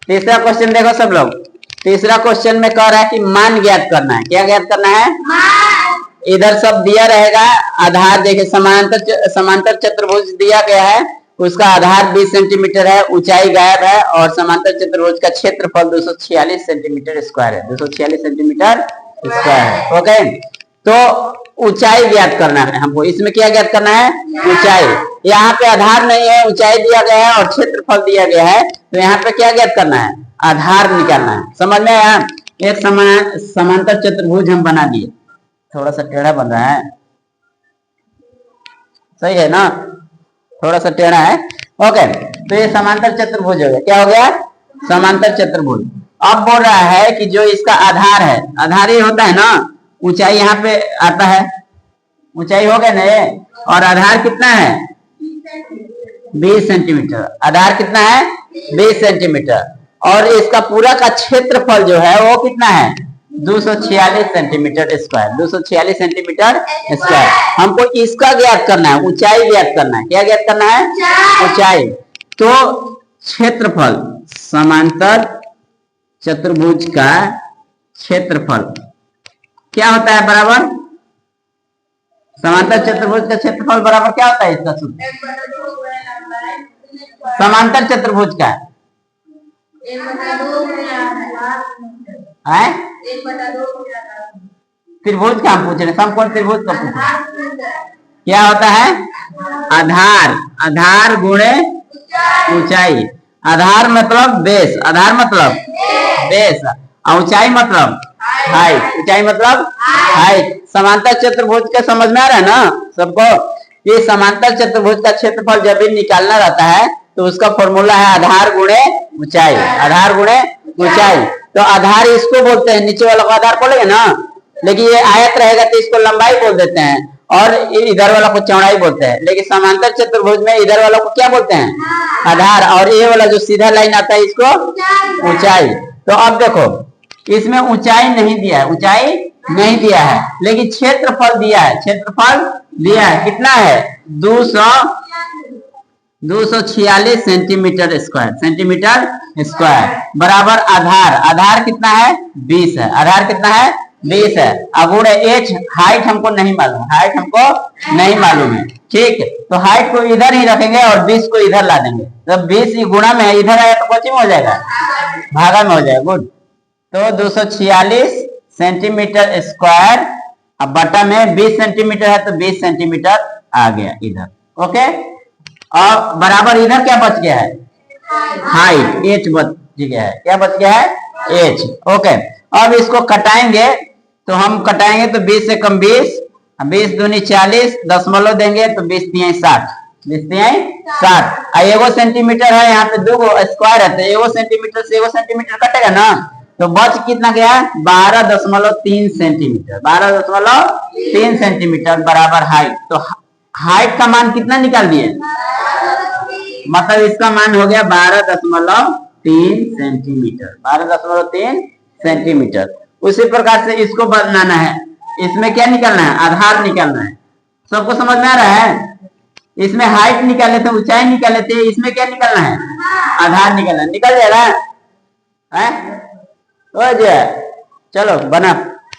तीसरा क्वेश्चन देखो सब लोग। तीसरा क्वेश्चन में कह रहा है कि मान ज्ञात करना है। क्या ज्ञात करना है? मान। इधर सब दिया रहेगा आधार। देखिए समांतर चतुर्भुज दिया गया है, उसका आधार 20 सेंटीमीटर है, ऊंचाई गायब है और समांतर चतुर्भुज का क्षेत्रफल 246 सेंटीमीटर स्क्वायर है। 246 सेंटीमीटर स्क्वायर है। ओके, तो ऊंचाई ज्ञात करना है हमको। इसमें क्या ज्ञात करना है? ऊंचाई। यहाँ पे आधार नहीं है, ऊंचाई दिया गया है और क्षेत्रफल दिया गया है, तो यहाँ पे क्या ज्ञात करना है? आधार निकालना है। समझ में आया? एक समांतर चतुर्भुज हम बना दिए। थोड़ा सा टेढ़ा बन रहा है, सही है ना? थोड़ा सा टेढ़ा है। ओके, तो ये समांतर चतुर्भुज हो गया। क्या हो गया? समांतर चतुर्भुज। अब बोल रहा है कि जो इसका आधार है, आधार ये होता है ना, ऊंचाई यहाँ पे आता है, ऊंचाई हो गया ना ये, और आधार कितना है? 20 सेंटीमीटर। आधार कितना है? 20 सेंटीमीटर। और इसका पूरा का क्षेत्रफल जो है वो कितना है? 246 सेंटीमीटर स्क्वायर। 246 centimetre square. हमको इसका ज्ञात करना है, ऊंचाई ज्ञात करना है। क्या ज्ञात करना है? ऊंचाई। तो क्षेत्रफल, समांतर चतुर्भुज का क्षेत्रफल क्या होता है? बराबर समांतर चतुर्भुज का क्षेत्रफल बराबर क्या होता है? इसका सूत्र समांतर चतुर्भुज का है त्रिभुज का हम पूछ रहे हैं। हम कौन त्रिभुज का पूछ रहे हैं? क्या होता है? आधार। आधार गुणे ऊंचाई। आधार मतलब बेस, आधार मतलब बेस, ऊंचाई मतलब हाइट। ऊंचाई मतलब हाइट। समांतर चतुर्भुज का समझ में आ रहा है ना सबको? ये समांतर चतुर्भुज का क्षेत्रफल जब भी निकालना रहता है तो उसका फॉर्मूला है आधार गुणे ऊंचाई। आधार गुणे ऊंचाई। तो आधार इसको बोलते हैं, नीचे वाला को आधार बोलेंगे ना, लेकिन ये आयत रहेगा तो इसको लंबाई बोल देते हैं और इधर वाला को चौड़ाई बोलते हैं। लेकिन समांतर चतुर्भुज में इधर वाला को क्या बोलते हैं? आधार। और ये वाला जो सीधा लाइन आता है इसको ऊंचाई। तो अब देखो, इसमें ऊंचाई नहीं दिया है, ऊंचाई नहीं दिया है, लेकिन क्षेत्रफल दिया है। क्षेत्रफल दिया है, कितना है? 246 सेंटीमीटर स्क्वायर। सेंटीमीटर स्क्वायर बराबर आधार। आधार कितना है? 20 है। आधार कितना है? 20 है। अब एच, हाइट हमको नहीं मालूम, हाइट हमको नहीं मालूम है। ठीक है, तो हाइट को इधर ही रखेंगे और 20 को इधर ला देंगे। तो 20 गुणा में इधर आया तो कोची में हो जाएगा? भागा में हो जाएगा। गुड। तो 246 सेंटीमीटर स्क्वायर, अब बटा में 20 सेंटीमीटर है तो 20 सेंटीमीटर आ गया इधर। ओके, और बराबर इधर क्या बच गया है? हाइट, एच बच गया है। क्या बच गया है? एच। ओके, अब इसको कटाएंगे तो हम कटाएंगे तो 20 से कम 20, 20 दूनी 40, दशमलव देंगे तो 20 तिहाई 60, 20 तिहाई 60। एगो सेंटीमीटर है, यहाँ पे दो स्क्वायर है तो एगो सेंटीमीटर से एगो सेंटीमीटर कटेगा ना, तो बच कितना गया? 12.3 सेंटीमीटर। 12.3 सेंटीमीटर बराबर हाइट। तो हाइट का मान कितना निकाल दिए? मतलब इसका मान हो गया 12.3 सेंटीमीटर। 12.3 सेंटीमीटर। उसी प्रकार से इसको बनाना है। इसमें क्या निकालना है? आधार निकालना है। सबको समझ में आ रहा है? इसमें हाइट निकाले थे, ऊंचाई निकाले थे, इसमें क्या निकालना है? आधार निकालना। निकल जाएगा? हो जाए। चलो बना।